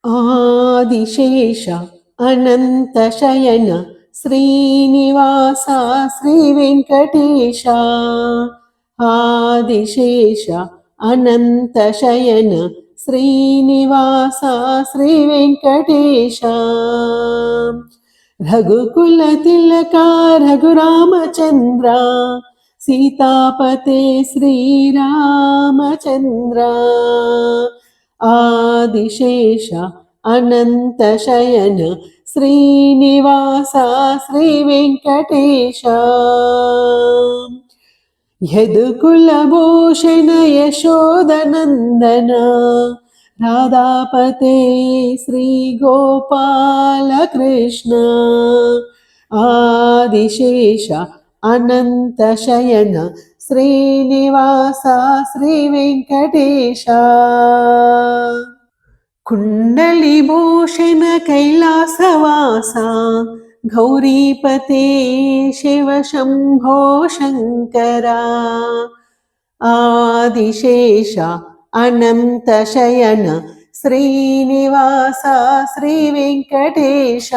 ఆదిశేష అనంతశయన శ్రీనివాస శ్రీ వెంకటేశ. ఆదిశేష అనంతశయన శ్రీనివాస శ్రీ వెంకటేశ. రఘుకుల తిలక రఘురామచంద్ర సీతాపతే శ్రీరామచంద్ర. ఆదిశేష అనంతశయన శ్రీనివాస శ్రీ వెంకటేశ. యదుకులభూషణ యశోదనందన రాధాపతే శ్రీ గోపాలకృష్ణ. ఆదిశేష అనంతశయన శ్రీనివాస శ్రీ వెంకటేశ. కుండలిభూషణ కైలాసవాస గౌరీపతే శివ శంభో శంకర. ఆదిశేష అనంతశయన శ్రీనివాస శ్రీ వెంకటేశ.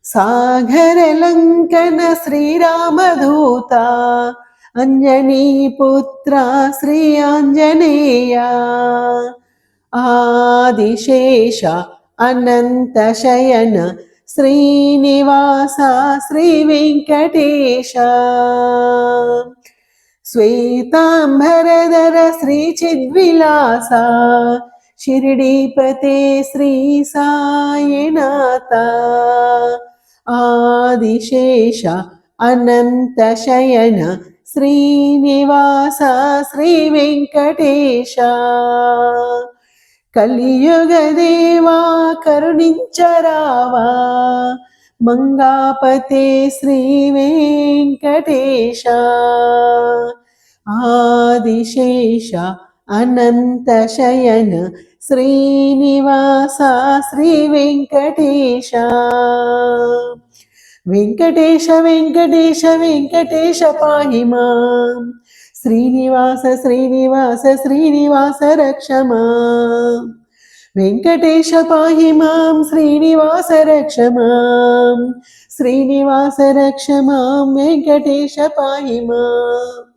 సాగరలంకన శ్రీరామదూత అంజనీపుత్ర శ్రీ ఆంజనేయ. ఆదిశేష అనంతశయన శ్రీనివాస శ్రీ వెంకటేశ. శ్వేతాంబరధర శ్రీ చిద్విలాస షిరిడీపతే శ్రీ సాయినాథ. ఆదిశేష అనంతశయన శ్రీనివాస శ్రీ వెంకటేశ. కలియుగ దేవా కరుణించరావా మంగాపతే శ్రీ వెంకటేశ. ఆదిశేష అనంతశయన శ్రీనివాస శ్రీ వెంకటేశ. వెంకటేశ వెంకటేశ వెంకటేశ పాహి మాం. శ్రీనివాస శ్రీనివాస శ్రీనివాస రక్ష మాం. వెంకటేశ పాహి మాం శ్రీనివాస రక్ష మాం. శ్రీనివాస రక్ష మాం వెంకటేశ పాహి మాం.